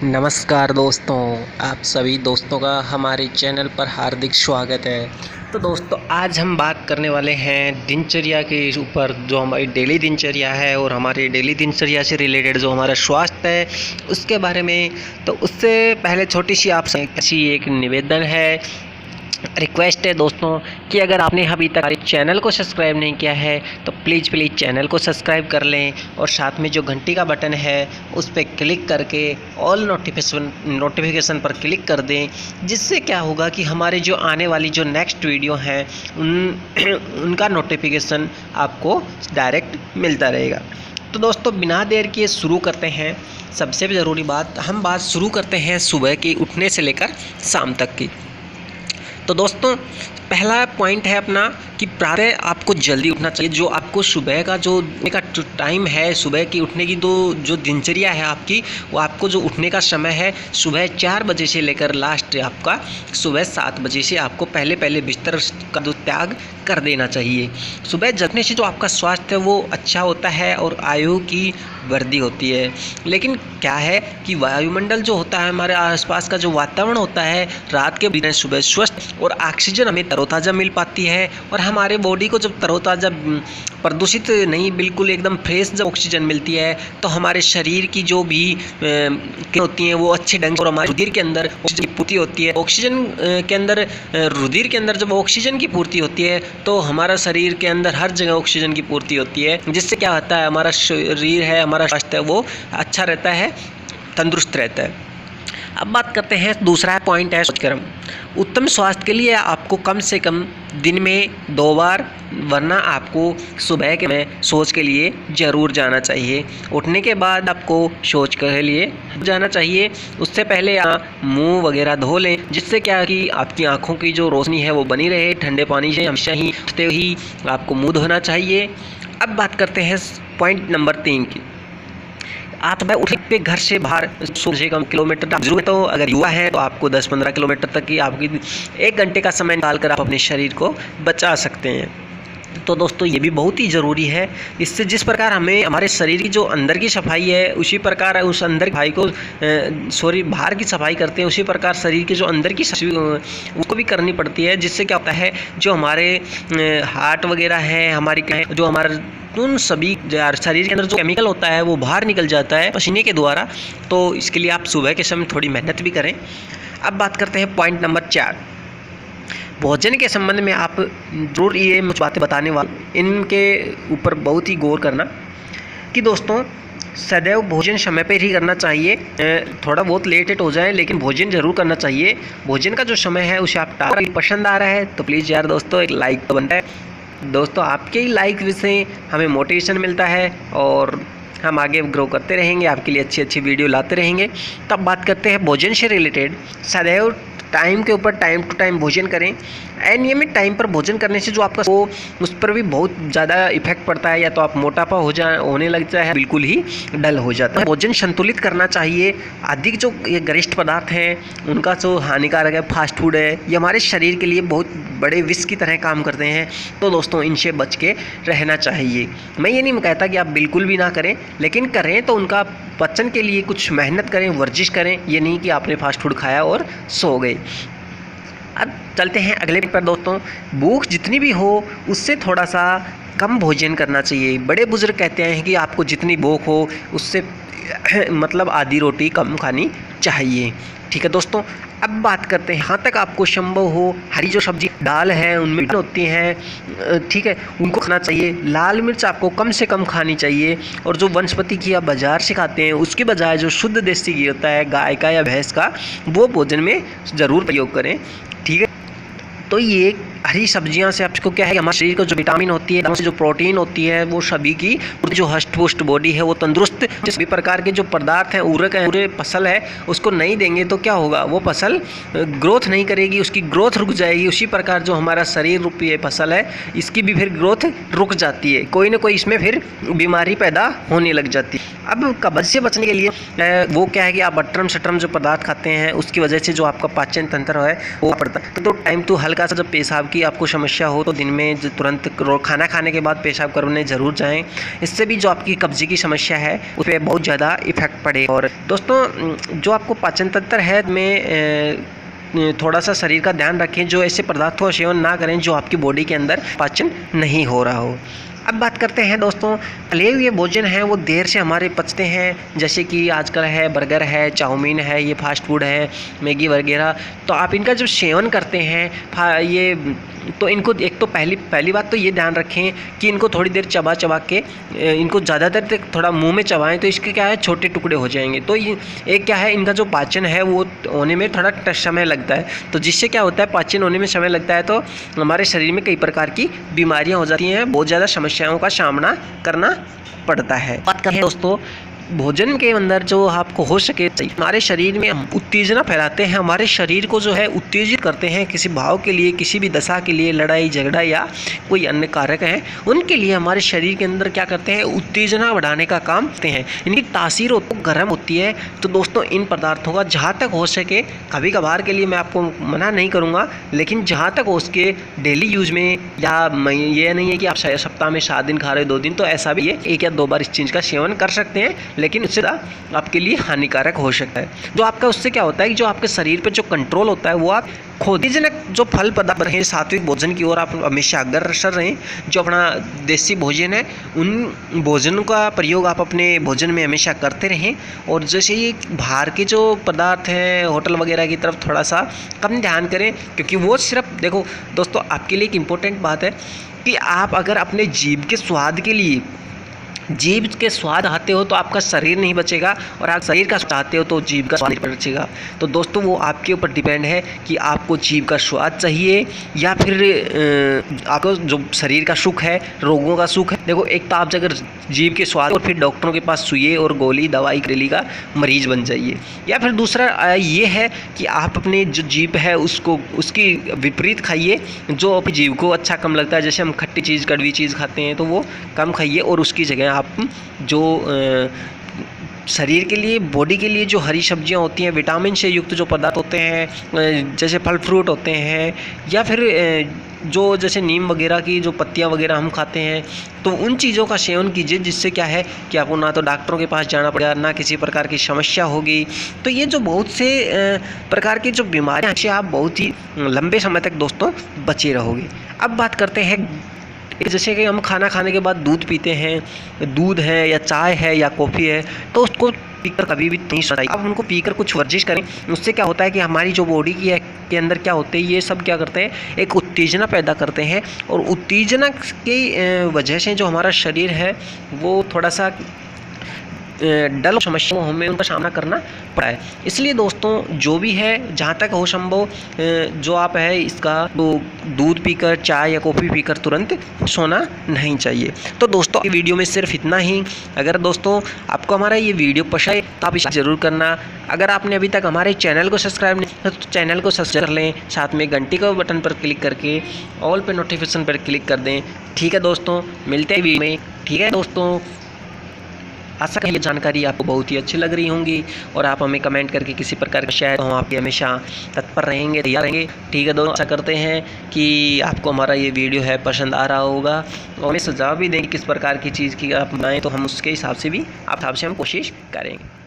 नमस्कार दोस्तों, आप सभी दोस्तों का हमारे चैनल पर हार्दिक स्वागत है। तो दोस्तों, आज हम बात करने वाले हैं दिनचर्या के ऊपर, जो हमारी डेली दिनचर्या है और हमारी डेली दिनचर्या से रिलेटेड जो हमारा स्वास्थ्य है उसके बारे में। तो उससे पहले छोटी सी आपसे एक निवेदन है, रिक्वेस्ट है दोस्तों कि अगर आपने अभी तक हमारे चैनल को सब्सक्राइब नहीं किया है तो प्लीज़ चैनल को सब्सक्राइब कर लें और साथ में जो घंटी का बटन है उस पर क्लिक करके ऑल नोटिफिकेशन पर क्लिक कर दें, जिससे क्या होगा कि हमारे जो आने वाली जो नेक्स्ट वीडियो हैं उनका नोटिफिकेशन आपको डायरेक्ट मिलता रहेगा। तो दोस्तों, बिना देर किए शुरू करते हैं। सबसे ज़रूरी बात, हम बात शुरू करते हैं सुबह की उठने से लेकर शाम तक की। तो दोस्तों, पहला पॉइंट है अपना कि प्रातः आपको जल्दी उठना चाहिए। जो आपको सुबह का जो उठने का टाइम है, सुबह की उठने की जो दिनचर्या है आपकी, वो आपको जो उठने का समय है सुबह 4 बजे से लेकर लास्ट आपका सुबह 7 बजे से आपको पहले बिस्तर का जो त्याग कर देना चाहिए। सुबह जगने से जो आपका स्वास्थ्य है वो अच्छा होता है और आयु की वृद्धि होती है। लेकिन क्या है कि वायुमंडल जो होता है, हमारे आसपास का जो वातावरण होता है, रात के सुबह स्वस्थ और ऑक्सीजन हमें तरोताज़ा मिल पाती है और हमारे बॉडी को जब तरोताज़ा प्रदूषित नहीं, बिल्कुल एकदम फ्रेश जब ऑक्सीजन मिलती है तो हमारे शरीर की जो भी होती हैं वो अच्छे ढंग से, और हमारे रुधिर के अंदर ऑक्सीजन की पूर्ति होती है। ऑक्सीजन के अंदर, रुधिर के अंदर जब ऑक्सीजन की पूर्ति होती है तो हमारा शरीर के अंदर हर जगह ऑक्सीजन की पूर्ति होती है, जिससे क्या होता है, हमारा शरीर है, हमारा स्वास्थ्य है वो अच्छा रहता है, तंदुरुस्त रहता है। अब बात करते हैं, दूसरा पॉइंट है सोचक्रम। उत्तम स्वास्थ्य के लिए आपको कम से कम दिन में 2 बार, वरना आपको सुबह के में शौच के लिए ज़रूर जाना चाहिए। उठने के बाद आपको शौच के लिए जाना चाहिए। उससे पहले आप मुंह वगैरह धो लें, जिससे क्या कि आपकी आँखों की जो रोशनी है वो बनी रहे। ठंडे पानी से हमेशा ही उठते ही आपको मुँह धोना चाहिए। अब बात करते हैं पॉइंट नंबर 3 की। आप सुबह उठ पे घर से बाहर 100 से कम किलोमीटर तक जरूर, तो अगर युवा है तो आपको 10-15 किलोमीटर तक की आपकी 1 घंटे का समय निकालकर आप अपने शरीर को बचा सकते हैं। तो दोस्तों, ये भी बहुत ही ज़रूरी है। इससे जिस प्रकार हमें हमारे शरीर की जो अंदर की सफाई है, उसी प्रकार उस अंदर की सफाई को बाहर की सफाई करते हैं, उसी प्रकार शरीर की जो अंदर की सफाई उसको भी करनी पड़ती है। जिससे क्या होता है, जो हमारे हार्ट वगैरह है, हमारी जो हमारा उन सभी शरीर के अंदर जो केमिकल होता है वो बाहर निकल जाता है पसीने के द्वारा। तो इसके लिए आप सुबह के समय थोड़ी मेहनत भी करें। अब बात करते हैं पॉइंट नंबर 4। भोजन के संबंध में आप जरूर ये मुझे बातें बताने वाले, इनके ऊपर बहुत ही गौर करना कि दोस्तों, सदैव भोजन समय पर ही करना चाहिए। थोड़ा बहुत लेट हो जाए लेकिन भोजन जरूर करना चाहिए। भोजन का जो समय है उसे आप पसंद आ रहा है तो प्लीज़ यार दोस्तों एक लाइक तो बनता है। दोस्तों, आपके ही लाइक से हमें मोटिवेशन मिलता है और हम आगे ग्रो करते रहेंगे, आपके लिए अच्छी वीडियो लाते रहेंगे। तब बात करते हैं भोजन से रिलेटेड। सदैव टाइम के ऊपर टाइम टू टाइम भोजन करें। अनियमित टाइम पर भोजन करने से जो आपका वो उस पर भी बहुत ज़्यादा इफेक्ट पड़ता है, या तो आप मोटापा होने लगता है, बिल्कुल ही डल हो जाता है। भोजन संतुलित करना चाहिए। अधिक जो ये गरिष्ठ पदार्थ हैं उनका जो हानिकारक है, फास्ट फूड है, ये हमारे शरीर के लिए बहुत बड़े विष की तरह काम करते हैं। तो दोस्तों, इनसे बच के रहना चाहिए। मैं ये नहीं कहता कि आप बिल्कुल भी ना करें, लेकिन करें तो उनका पचन के लिए कुछ मेहनत करें, वर्जिश करें। ये नहीं कि आपने फास्ट फूड खाया और सो गए। अब चलते हैं अगले पर दोस्तों। भूख जितनी भी हो उससे थोड़ा सा कम भोजन करना चाहिए। बड़े बुजुर्ग कहते हैं कि आपको जितनी भूख हो उससे मतलब आधी रोटी कम खानी चाहिए। ठीक है दोस्तों, अब बात करते हैं, यहाँ तक आपको संभव हो हरी जो सब्जी दाल है उनमें होती हैं, ठीक है, उनको खाना चाहिए। लाल मिर्च आपको कम से कम खानी चाहिए। और जो वनस्पति घी आप बाज़ार से खाते हैं उसके बजाय जो शुद्ध देसी घी होता है गाय का या भैंस का, वो भोजन में ज़रूर प्रयोग करें। ठीक है, तो ये हरी सब्जियां से आपको क्या है कि हमारे शरीर को जो विटामिन होती है, जो प्रोटीन होती है, वो सभी की जो हष्ट पुष्ट बॉडी है वो तंदुरुस्त, सभी प्रकार के जो पदार्थ हैं, ऊर्वरक है, पूरे फसल है, उसको नहीं देंगे तो क्या होगा, वो फसल ग्रोथ नहीं करेगी, उसकी ग्रोथ रुक जाएगी। उसी प्रकार जो हमारा शरीर रूपी है फसल है, इसकी भी फिर ग्रोथ रुक जाती है, कोई ना कोई इसमें फिर बीमारी पैदा होने लग जाती है। अब कब्ज से बचने के लिए वो क्या है कि आप अट्रम शट्रम जो पदार्थ खाते हैं उसकी वजह से जो आपका पाचन तंत्र है वो पड़ता है। तो टाइम टू हल हल्का सा जब पेशाब की आपको समस्या हो तो दिन में तुरंत खाना खाने के बाद पेशाब करने ज़रूर जाएं। इससे भी जो आपकी कब्जे की समस्या है उस पर बहुत ज़्यादा इफेक्ट पड़ेगा। और दोस्तों जो आपको पाचन तंत्र है में थोड़ा सा शरीर का ध्यान रखें, जो ऐसे पदार्थों का सेवन ना करें जो आपकी बॉडी के अंदर पाचन नहीं हो रहा हो। अब बात करते हैं दोस्तों, तले हुए भोजन हैं वो देर से हमारे पचते हैं, जैसे कि आजकल है बर्गर है, चाउमीन है, ये फास्ट फूड है, मैगी वगैरह। तो आप इनका जब सेवन करते हैं ये तो इनको एक तो पहली बात तो ये ध्यान रखें कि इनको थोड़ी देर चबा के इनको ज़्यादातर तक थोड़ा मुंह में चबाएं तो इसके क्या है छोटे टुकड़े हो जाएंगे। तो ये एक क्या है इनका जो पाचन है वो होने में थोड़ा समय लगता है, तो जिससे क्या होता है पाचन होने में समय लगता है तो हमारे शरीर में कई प्रकार की बीमारियां हो जाती हैं, बहुत ज़्यादा समस्याओं का सामना करना पड़ता है। बात करें दोस्तों भोजन के अंदर जो आपको हो सके हमारे शरीर में उत्तेजना फैलाते हैं, हमारे शरीर को जो है उत्तेजित करते हैं किसी भाव के लिए, किसी भी दशा के लिए, लड़ाई झगड़ा या कोई अन्य कारक है उनके लिए हमारे शरीर के अंदर क्या करते हैं उत्तेजना बढ़ाने का काम करते हैं। इनकी तासीर तो गर्म होती है। तो दोस्तों इन पदार्थों का जहाँ तक हो सके, कभी कभार के लिए मैं आपको मना नहीं करूँगा, लेकिन जहाँ तक हो सके डेली यूज में, या ये नहीं है कि आप सप्ताह में 7 दिन खा रहे 2 दिन, तो ऐसा भी है 1 या 2 बार इस चीज़ का सेवन कर सकते हैं, लेकिन उससे आपके लिए हानिकारक हो सकता है। जो आपका उससे क्या होता है कि जो आपके शरीर पे जो कंट्रोल होता है वो आप खुद ही जो फल पदार्थ रहें, सात्विक भोजन की ओर आप हमेशा अग्रसर रहें। जो अपना देसी भोजन है उन भोजन का प्रयोग आप अपने भोजन में हमेशा करते रहें। और जैसे ये बाहर के जो पदार्थ हैं होटल वगैरह की तरफ थोड़ा सा कम ध्यान करें, क्योंकि वो सिर्फ देखो दोस्तों आपके लिए एक इम्पोर्टेंट बात है कि आप अगर अपने जीभ के स्वाद के लिए जीभ के स्वाद आते हो तो आपका शरीर नहीं बचेगा, और आप शरीर का स्वाद आते हो तो जीभ का स्वाद नहीं बचेगा। तो दोस्तों वो आपके ऊपर डिपेंड है कि आपको जीभ का स्वाद चाहिए या फिर आपको जो शरीर का सुख है, रोगों का सुख है। देखो एक तो आप अगर जीभ के स्वाद और फिर डॉक्टरों के पास सुइए और गोली दवाई करेली का मरीज बन जाइए, या फिर दूसरा ये है कि आप अपने जो जीभ है उसको उसकी विपरीत खाइए, जो अपनी जीभ को अच्छा कम लगता है, जैसे हम खट्टी चीज़ कड़वी चीज़ खाते हैं तो वो कम खाइए, और उसकी जगह आप जो शरीर के लिए बॉडी के लिए जो हरी सब्जियां होती हैं, विटामिन से युक्त जो पदार्थ होते हैं, जैसे फल फ्रूट होते हैं, या फिर जो जैसे नीम वगैरह की जो पत्तियां वगैरह हम खाते हैं, तो उन चीज़ों का सेवन कीजिए, जिससे क्या है कि आपको ना तो डॉक्टरों के पास जाना पड़ेगा, ना किसी प्रकार की समस्या होगी। तो ये जो बहुत से प्रकार की जो बीमारियां हैं, आप बहुत ही लंबे समय तक दोस्तों बचे रहोगे। अब बात करते हैं जैसे कि हम खाना खाने के बाद दूध पीते हैं, दूध है या चाय है या कॉफ़ी है, तो उसको पीकर कभी भी नहीं सोना चाहिए। आप उनको पीकर कुछ वर्जिश करें, उससे क्या होता है कि हमारी जो बॉडी की है के अंदर क्या होते हैं, ये सब क्या करते हैं एक उत्तेजना पैदा करते हैं, और उत्तेजना की वजह से जो हमारा शरीर है वो थोड़ा सा डल समस्याओं हमें उनका सामना करना पड़ा है। इसलिए दोस्तों जो भी है जहाँ तक हो संभव जो आप है इसका तो दूध पीकर चाय या कॉफ़ी पीकर तुरंत सोना नहीं चाहिए। तो दोस्तों ये वीडियो में सिर्फ इतना ही। अगर दोस्तों आपको हमारा ये वीडियो पसंद है तो आप इसे ज़रूर करना। अगर आपने अभी तक हमारे चैनल को सब्सक्राइब नहीं किया तो चैनल को सब्सक्राइब कर लें, साथ में घंटी के बटन पर क्लिक करके ऑल पे नोटिफिकेशन पर क्लिक कर दें। ठीक है दोस्तों, मिलते हैं वीडियो में। ठीक है दोस्तों, आशा करते हैं ये जानकारी आपको बहुत ही अच्छी लग रही होंगी, और आप हमें कमेंट करके किसी प्रकार का शायद हम आपके हमेशा तत्पर रहेंगे, तैयार रहेंगे। ठीक है दोस्तों, आशा करते हैं कि आपको हमारा ये वीडियो है पसंद आ रहा होगा, और हमें सुझाव भी देंगे किस प्रकार की चीज़ की आप बनाएं, तो हम उसके हिसाब से भी आप हिसाब से हम कोशिश करेंगे।